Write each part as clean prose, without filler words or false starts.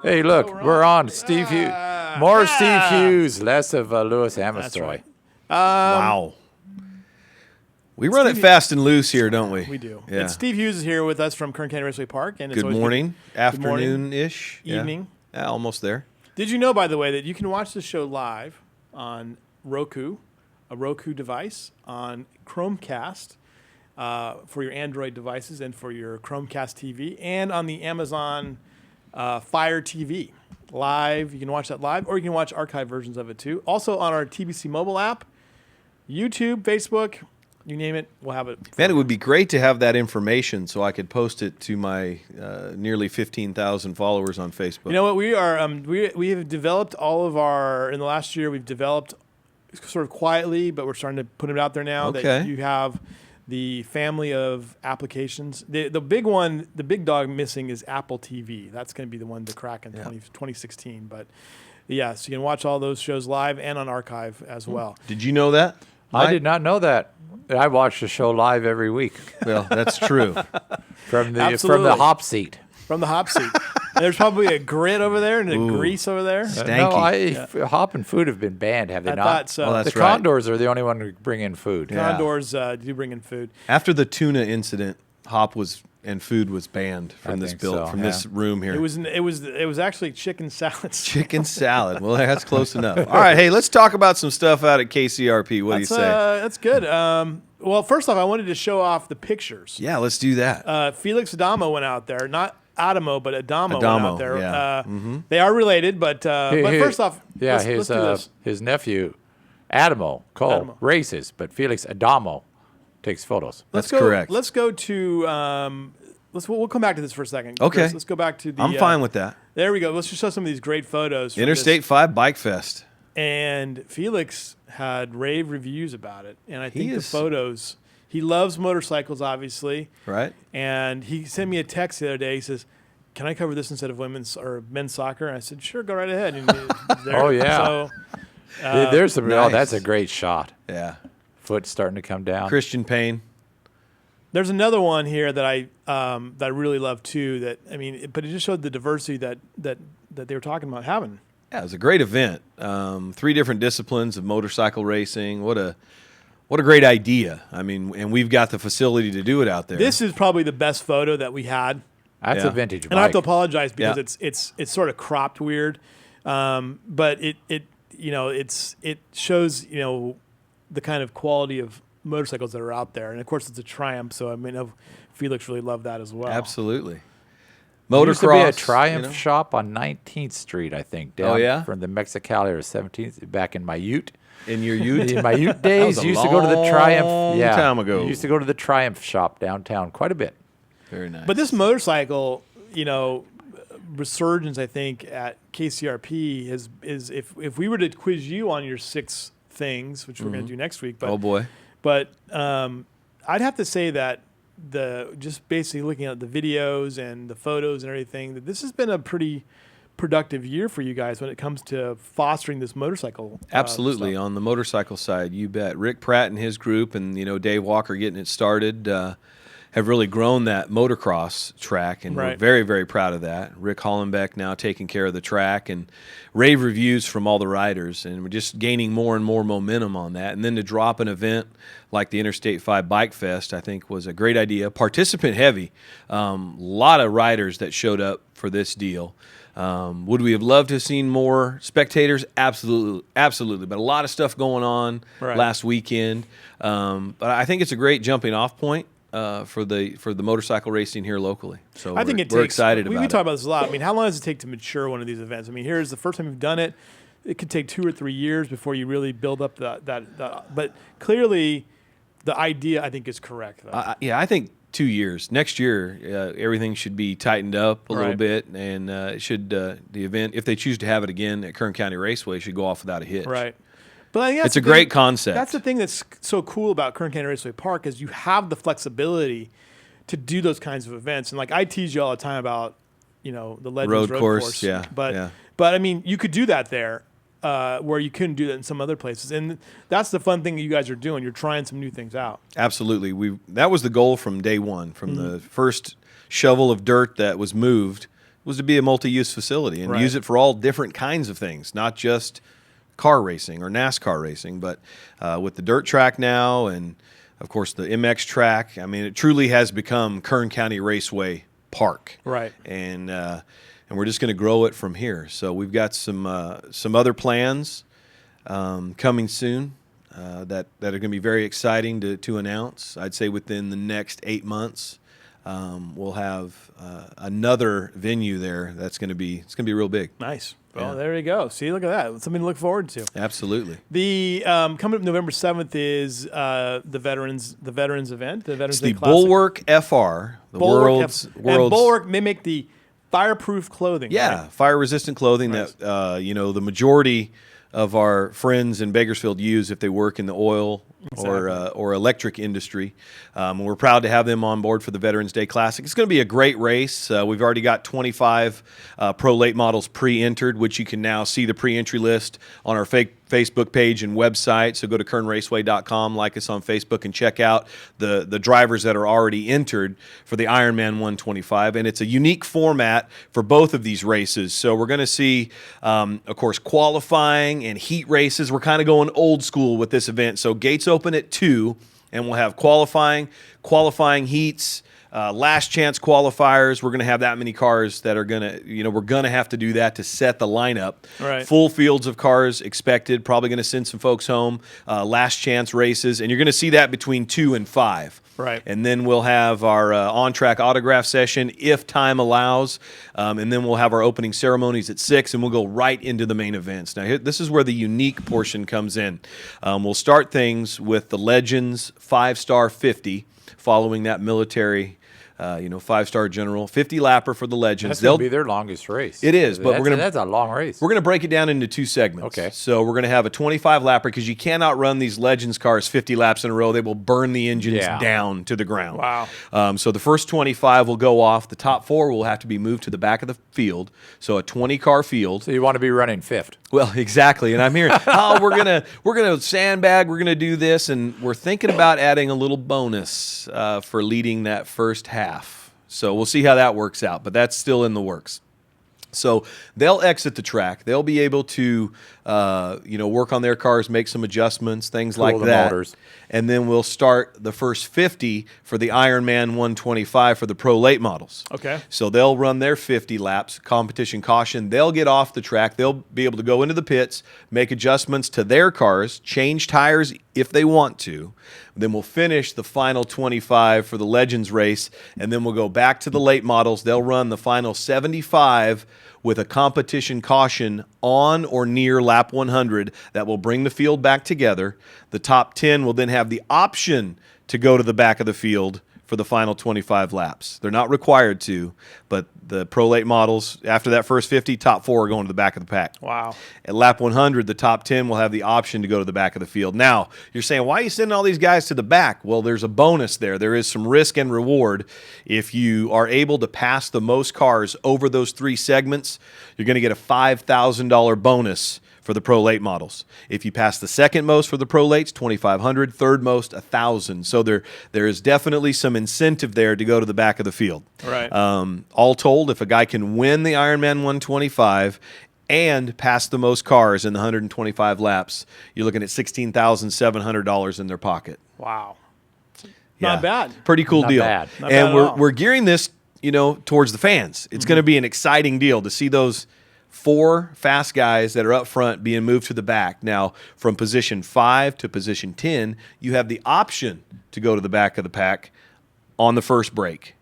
Hey, look, we're on Steve Hughes. More Steve Hughes, less of Lewis Hamastoy. That's right. Wow. We run it fast and loose here, don't we? We do. Yeah. And Steve Hughes is here with us from Kern County Raceway Park. And it's Good morning, afternoon-ish. Evening. Yeah, almost there. Did you know, by the way, that you can watch the show live on Roku, a Roku device, on Chromecast for your Android devices and for your Chromecast TV, and on the Amazon Fire TV live. You can watch that live, or you can watch archive versions of it too. Also on our TBC mobile app, YouTube, Facebook, you name it, we'll have it. Man, it would be great to have that information so I could post it to my nearly 15,000 followers on Facebook. You know what? We are we have developed all of our, in the last year, we've developed sort of quietly, but we're starting to put it out there now that you have the family of applications. The big one, the big dog missing is Apple TV. That's going to be the one to crack in 2016. But yes, you can watch all those shows live and on archive as well. Did you know that? I did not know that. I watch the show live every week. Well, that's true. From the hop seat. From the hop seat. And there's probably a grit over there and a grease over there. Stanky. Hop and food have been banned, have they not? I thought so. Well, that's the right. Condors are the only one who bring in food. Yeah. Condors do bring in food. After the tuna incident, hop and food was banned from this this room here. It was actually chicken salads. Chicken salad. Well, that's close enough. All right, hey, let's talk about some stuff out at KCRP. What do you say? That's good. Well, first off, I wanted to show off the pictures. Yeah, let's do that. Felix Adamo went out there, not Adamo, but Adamo went Adamo, out there. yeah. They are related, but first off, let's do this. His nephew, Adamo Cole, races, but Felix Adamo takes photos. That's correct. Let's go to. We'll come back to this for a second. Okay. Let's go back to the. I'm fine with that. There we go. Let's just show some of these great photos. Interstate 5 Bike Fest. And Felix had rave reviews about it. And I think the photos, he loves motorcycles, obviously. Right. And he sent me a text the other day. He says, "Can I cover this instead of women's or men's soccer?" And I said, "Sure, go right ahead." And Oh, yeah. So, there's some. Nice. Oh, that's a great shot. Yeah. Foot starting to come down. Christian Payne. There's another one here that I really love too. But it just showed the diversity that they were talking about having. Yeah, it was a great event. 3 different disciplines of motorcycle racing. What a great idea. I mean, and we've got the facility to do it out there. This is probably the best photo that we had. That's a vintage bike. And I have to apologize because it's sort of cropped weird, but it shows the kind of quality of motorcycles that are out there, and of course it's a Triumph. So I mean, Felix really loved that as well. Absolutely. There used to be a Motocross, Triumph shop on 19th Street, I think. Down from the Mexicali or 17th, back in my Ute. In your Ute? In my Ute days, that was a used to go to the Triumph. long time ago. Used to go to the Triumph shop downtown quite a bit. Very nice. But this motorcycle, resurgence, I think, at KCRP is if we were to quiz you on your 6 things, which we're going to do next week. But, oh boy. But I'd have to say that just basically looking at the videos and the photos and everything, that this has been a pretty productive year for you guys when it comes to fostering this motorcycle. Absolutely. stuff. On the motorcycle side, you bet. Rick Pratt and his group and, Dave Walker getting it started have really grown that motocross track, and we're very, very proud of that. Rick Hollenbeck now taking care of the track, and rave reviews from all the riders, and we're just gaining more and more momentum on that. And then to drop an event like the Interstate 5 Bike Fest, I think was a great idea. Participant heavy. Lot of riders that showed up for this deal. Would we have loved to have seen more spectators? Absolutely, absolutely. But a lot of stuff going on last weekend. But I think it's a great jumping off point for the motorcycle racing here locally. So I think we're excited about it. We talk about this a lot. I mean, how long does it take to mature one of these events? I mean, here's the first time you've done it. It could take 2 or 3 years before you really build up that. But clearly, the idea I think is correct. I think 2 years. Next year, everything should be tightened up a little bit, and it should the event, if they choose to have it again at Kern County Raceway, should go off without a hitch. Right. But I think it's a great concept. That's the thing that's so cool about Kern County Raceway Park is you have the flexibility to do those kinds of events. And like I tease you all the time about, the Legends Road Course. Yeah. But I mean, you could do that there where you couldn't do that in some other places. And that's the fun thing that you guys are doing. You're trying some new things out. Absolutely. That was the goal from day one, from the first shovel of dirt that was moved was to be a multi-use facility and use it for all different kinds of things, not just car racing or NASCAR racing, but with the dirt track now and, of course, the MX track. I mean, it truly has become Kern County Raceway Park. Right. And we're just going to grow it from here. So we've got some other plans coming soon that are going to be very exciting to announce. I'd say within the next 8 months, we'll have another venue there that's going to be real big. Nice. Well, there you go. See, look at that. Something to look forward to. Absolutely. The coming up November 7th is the veterans event. The Veterans Day the Classic. Bulwark FR, the world's and Bulwark, they make the fireproof clothing. Yeah, right? fire resistant clothing that the majority of our friends in Bakersfield use if they work in the oil or electric industry. We're proud to have them on board for the Veterans Day Classic. It's going to be a great race. We've already got 25 Pro Late models pre-entered, which you can now see the pre-entry list on our Facebook page and website. So go to kernraceway.com, like us on Facebook, and check out the drivers that are already entered for the Ironman 125. And it's a unique format for both of these races. So we're going to see, of course, qualifying and heat races. We're kind of going old school with this event. So gates open at 2, and we'll have qualifying heats, last chance qualifiers. We're going to have that many cars that are going to, we're going to have to do that to set the lineup. Right. Full fields of cars expected. Probably going to send some folks home. Last chance races, and you're going to see that between 2 and 5. Right. And then we'll have our on-track autograph session if time allows. And then we'll have our opening ceremonies at 6, and we'll go right into the main events. Now, this is where the unique portion comes in. We'll start things with the Legends 5-Star 50, following that military 5-star general, 50-lapper for the Legends. That's going to be their longest race. It is, but that's a long race. We're going to break it down into 2 segments. Okay. So we're going to have a 25-lapper because you cannot run these Legends cars 50 laps in a row. They will burn the engines down to the ground. Wow. So the first 25 will go off. The top 4 will have to be moved to the back of the field. So a 20-car field. So you want to be running 5th. Well, exactly. And I'm hearing, we're gonna sandbag, we're gonna do this, and we're thinking about adding a little bonus for leading that first half. So we'll see how that works out, but that's still in the works. So they'll exit the track. They'll be able to, work on their cars, make some adjustments, things like that. Motors. And then we'll start the first 50 for the Ironman 125 for the Pro Late models. Okay. So they'll run their 50 laps, competition caution. They'll get off the track. They'll be able to go into the pits, make adjustments to their cars, change tires if they want to. Then we'll finish the final 25 for the Legends race, and then we'll go back to the late models. They'll run the final 75 with a competition caution on or near lap 100 that will bring the field back together. The top 10 will then have the option to go to the back of the field for the final 25 laps. They're not required to, but the Pro Late models, after that first 50, top 4 are going to the back of the pack. Wow. At lap 100, the top 10 will have the option to go to the back of the field. Now, you're saying, why are you sending all these guys to the back? Well, there's a bonus there. There is some risk and reward. If you are able to pass the most cars over those 3 segments, you're going to get a $5,000 bonus for the Pro Late models. If you pass the second most for the Pro Lates, $2,500, third most, $1,000. So there is definitely some incentive there to go to the back of the field. Right. All told, if a guy can win the Ironman 125 and pass the most cars in the 125 laps, you're looking at $16,700 in their pocket. Wow. Yeah. Not bad. Pretty cool Not deal. bad. Not And bad at all. we're gearing this, towards the fans. It's going to be an exciting deal to see those 4 fast guys that are up front being moved to the back. Now, from position 5 to position 10, you have the option to go to the back of the pack on the first break.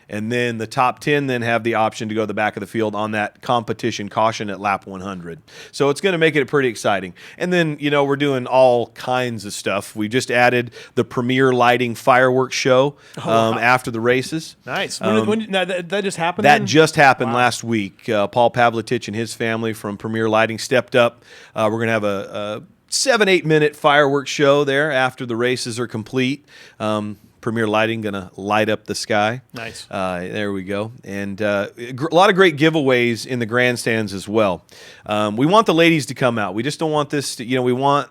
And then the top 10 then have the option to go to the back of the field on that competition caution at lap 100. So it's going to make it pretty exciting. And then, we're doing all kinds of stuff. We just added the premier lighting fireworks show after the races. Nice. Now, that just happened? That then? just happened last week. Paul Pavlitich and his family from Premier Lighting stepped up. We're going to have a 7-8 minute fireworks show there after the races are complete. Premier Lighting going to light up the sky. Nice. There we go. And a lot of great giveaways in the grandstands as well. We want the ladies to come out. We just don't want this to, we want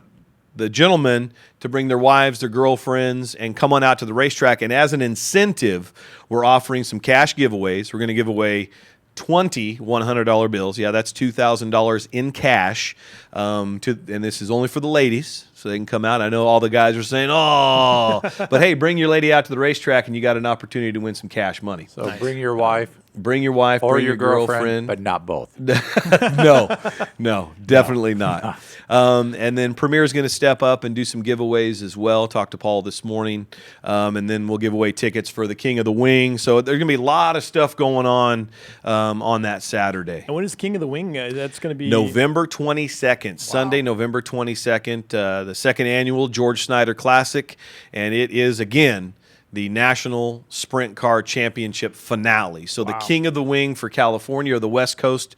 the gentlemen to bring their wives, their girlfriends, and come on out to the racetrack. And as an incentive, we're offering some cash giveaways. We're going to give away 20 $100 bills. Yeah, that's $2,000 in cash. And this is only for the ladies, so they can come out. I know all the guys are saying, "Oh," but hey, bring your lady out to the racetrack, and you got an opportunity to win some cash money. So bring your wife. Bring your wife, or bring your girlfriend, but not both. No, definitely not. And then Premier's going to step up and do some giveaways as well. Talked to Paul this morning, and then we'll give away tickets for the King of the Wing. So there's going to be a lot of stuff going on that Saturday. And when is King of the Wing? That's going to be November 22nd, Sunday, November 22nd, the second annual George Snyder Classic, and it is again the National Sprint Car Championship finale. So the King of the Wing for California, or the West Coast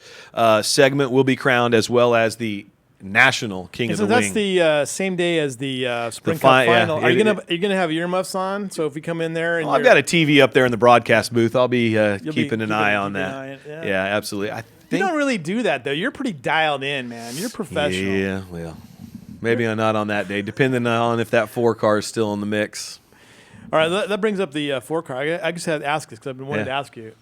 segment, will be crowned, as well as the National King of the Wing. So that's the same day as the Sprint Car final. Are you gonna have earmuffs on? So if we come in there, and I've got a TV up there in the broadcast booth. I'll be keeping an eye on that. Yeah, absolutely. You don't really do that though. You're pretty dialed in, man. You're professional. Yeah, well, maybe I'm not on that day, depending on if that 4 car is still in the mix. All right, that brings up the 4 car. I just had to ask this because I've been wanting to ask you.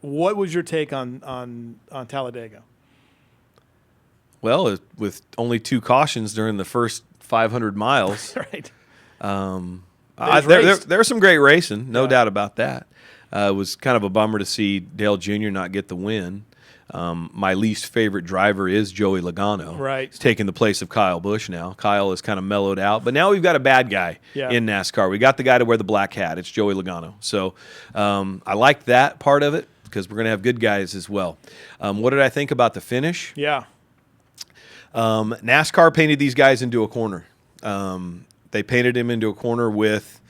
What was your take on Talladega? Well, with only 2 cautions during the first 500 miles. Right. There's some great racing, no doubt about that. It was kind of a bummer to see Dale Jr. not get the win. My least favorite driver is Joey Logano. Right. He's taking the place of Kyle Busch now. Kyle is kind of mellowed out. But now we've got a bad guy in NASCAR. We got the guy to wear the black hat. It's Joey Logano. So I like that part of it because we're going to have good guys as well. What did I think about the finish? Yeah. NASCAR painted these guys into a corner. They painted him into a corner with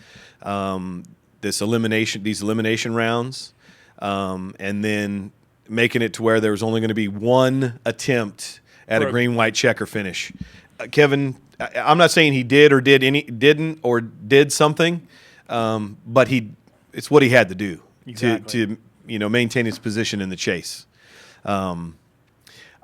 these elimination rounds, and then making it to where there was only going to be one attempt at a green-white checker finish. Kevin, I'm not saying he didn't or did something, but it's what he had to do to maintain his position in the chase.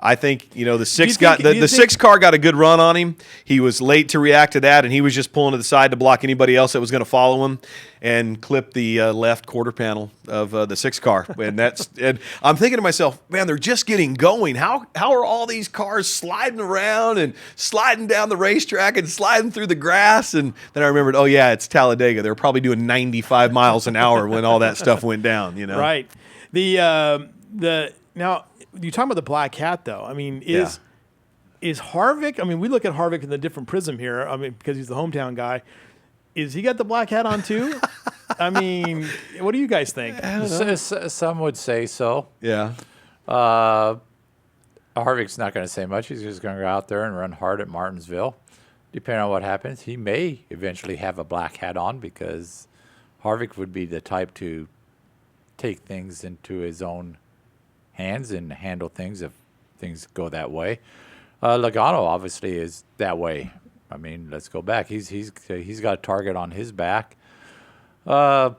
I think the six car got a good run on him. He was late to react to that, and he was just pulling to the side to block anybody else that was going to follow him, and clip the left quarter panel of the 6 car. And I'm thinking to myself, man, they're just getting going. How are all these cars sliding around and sliding down the racetrack and sliding through the grass? And then I remembered, oh yeah, it's Talladega. They were probably doing 95 miles an hour when all that stuff went down. Right. Now. You talking about the black hat, though? I mean, is Harvick? I mean, we look at Harvick in a different prism here. I mean, because he's the hometown guy. Is he got the black hat on too? I mean, what do you guys think? Some would say so. Yeah. Harvick's not going to say much. He's just going to go out there and run hard at Martinsville. Depending on what happens, he may eventually have a black hat on because Harvick would be the type to take things into his own hands and handle things if things go that way. Logano obviously is that way. I mean, let's go back. He's got a target on his back. Well,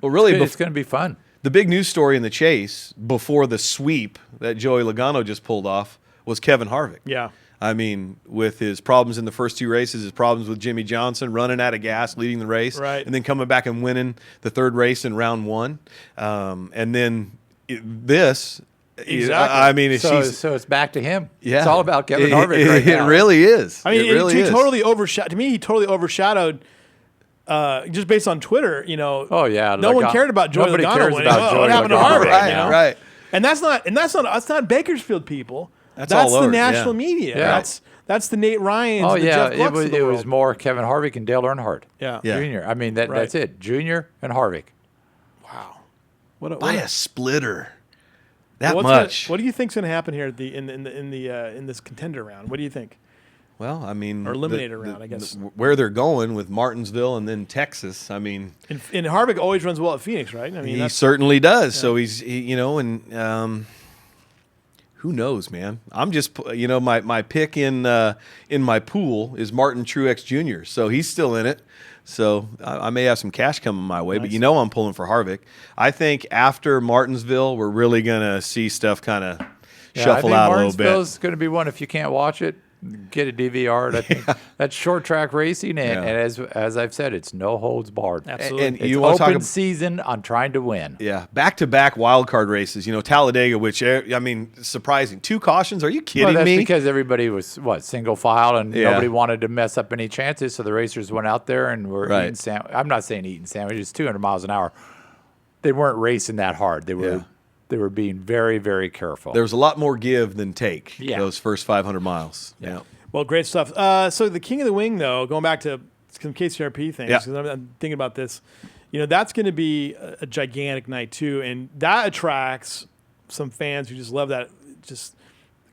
really, it's going to be fun. The big news story in the chase before the sweep that Joey Logano just pulled off was Kevin Harvick. Yeah. I mean, with his problems in the first 2 races, his problems with Jimmy Johnson, running out of gas, leading the race, and then coming back and winning the 3rd race in round 1. And then this, exactly. I mean, so it's back to him. Yeah. It's all about Kevin Harvick right now. It really is. I mean, it really is. Totally overshadowed. To me, he totally overshadowed. Just based on Twitter, Oh yeah. No one cared about Joey Nobody Logano cares winning. about Joey what happened to Logano Harvick? Right. And that's not Bakersfield people. That's all over, the national media. Yeah. That's the Nate Ryans. The Jeff Glucks of the it world. was more Kevin Harvick and Dale Earnhardt. Yeah. Junior. I mean that's it. Junior and Harvick. Wow. By a splitter. That what much. What do you think's going to happen here in this contender round? What do you think? Well, I mean, or eliminator round, I guess. Where they're going with Martinsville and then Texas. I mean, and Harvick always runs well at Phoenix, right? I mean, he certainly does. Yeah. So and who knows, man? I'm just my pick in my pool is Martin Truex Jr. So he's still in it. So I may have some cash coming my way, nice. But I'm pulling for Harvick. I think after Martinsville, we're really going to see stuff kind of shuffle out a little bit. Martinsville's going to be one if you can't watch it. get a DVR. I think that's short track racing, and as I've said, it's no holds barred. Absolutely. And It's you want to open talk season on trying to win. Yeah, back-to-back wild card races. Talladega, which surprising. 2 cautions. Are you kidding Well, that's me? because everybody was single file, and Yeah. nobody wanted to mess up any chances. So the racers went out there and were Right. eating I'm not saying eating sandwiches, 200 miles an hour. They weren't racing that hard. They were Yeah. they were being very, very careful. There was a lot more give than take. Yeah. Those first 500 miles. Yeah. Well, great stuff. So the King of the Wing, though, going back to some KCRP things, Yeah. 'cause I'm thinking about this. That's going to be a gigantic night too, and that attracts some fans who just love that just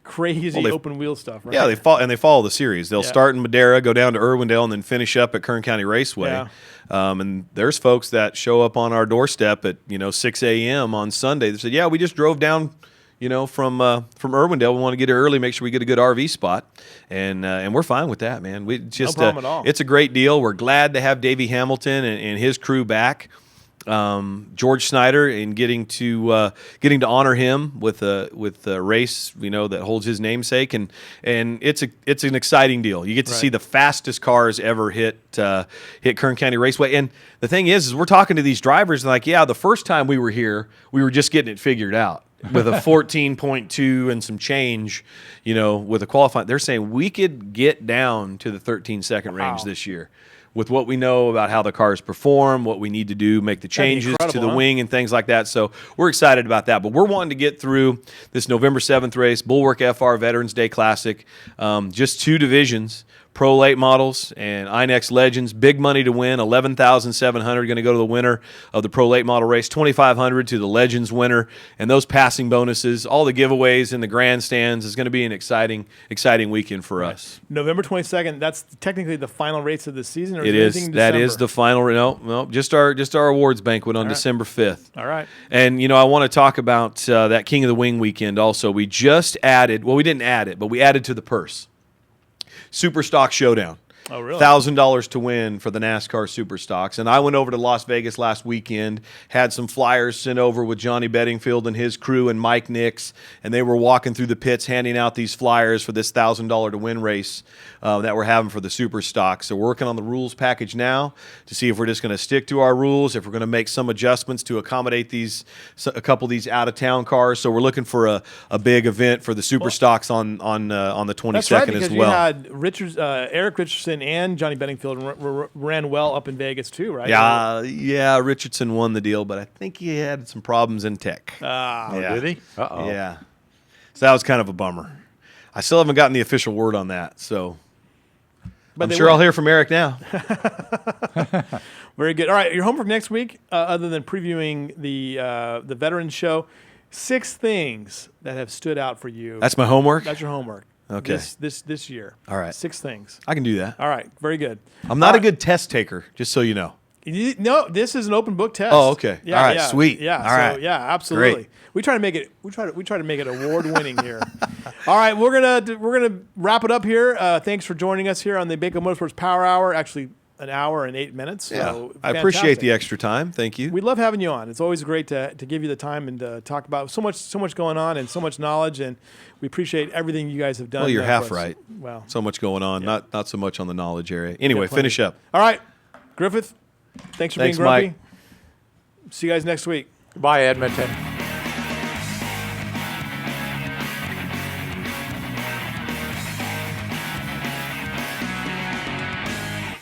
crazy open wheel stuff. Right? Yeah, they follow the series. They'll Yeah. start in Madera, go down to Irwindale, and then finish up at Kern County Raceway. Yeah. And there's folks that show up on our doorstep at 6 a.m. on Sunday. They said, "Yeah, we just drove down, from Irwindale. We want to get here early, make sure we get a good RV spot, and we're fine with that, man. We just No problem at all. It's a great deal. We're glad to have Davey Hamilton and his crew back." George Snyder, and getting to honor him with a race that holds his namesake, and it's an exciting deal. You get to see the fastest cars ever hit Kern County Raceway. And the thing is we're talking to these drivers and the first time we were here, we were just getting it figured out with a 14.2 and some change, with a qualifying. They're saying we could get down to the 13-second range this year. With what we know about how the cars perform, what we need to do, make the changes to the wing and things like that. So we're excited about that. But we're wanting to get through this November 7th race, Bulwark FR Veterans Day Classic. Just 2 divisions, Pro Late Models and INEX Legends. Big money to win, $11,700 going to go to the winner of the Pro Late Model race, $2,500 to the Legends winner. And those passing bonuses, all the giveaways in the grandstands is going to be an exciting weekend for us. November 22nd. That's technically the final race of the season. Or It is is. anything in That December? is the final. No, just our awards banquet on December 5th. All right. And I want to talk about that King of the Wing weekend. Also, we just added. Well, we didn't add it, but we added to the purse. Super Stock Showdown. Oh, really? $1,000 to win for the NASCAR Super Stocks. And I went over to Las Vegas last weekend, had some flyers sent over with Johnny Bedingfield and his crew and Mike Nix, and they were walking through the pits handing out these flyers for this $1,000 to win race that we're having for the Super Stocks. So we're working on the rules package now to see if we're just going to stick to our rules, if we're going to make some adjustments to accommodate a couple of these out-of-town cars. So we're looking for a big event for the Super Stocks on the 22nd That's right, as because well. you had Eric Richardson and Johnny Bedingfield ran well up in Vegas too, right? Yeah, Richardson won the deal, but I think he had some problems in tech. Did he? Uh-oh. Yeah. So that was kind of a bummer. I still haven't gotten the official word on that, so I'm sure I'll hear from Eric now. Very good. All right, your homework next week, other than previewing the Veterans Show, 6 things that have stood out for you. That's my homework? That's your homework. Okay. This year. All right. 6 things. I can do that. All right. Very good. I'm not a good test taker, just so you know. No, this is an open book test. Oh, okay. Yeah, All right, yeah, sweet. Yeah, All so, right. yeah, absolutely. Great. We try to make it. We try to make it award winning here. All right, we're gonna wrap it up here. Thanks for joining us here on the Bako Motorsports Power Hour. Actually, an hour and 8 minutes. Yeah. So I appreciate fantastic. the extra time. Thank you. We love having you on. It's always great to give you the time and to talk about so much going on and so much knowledge, and we appreciate everything you guys have done. Well, you're for half us. right. Well, So much going on, not so much on the knowledge area. Anyway, plenty. finish up. all right, Griffith. Thanks for Thanks, being grumpy. Mike. See you guys next week. Bye, Edmonton.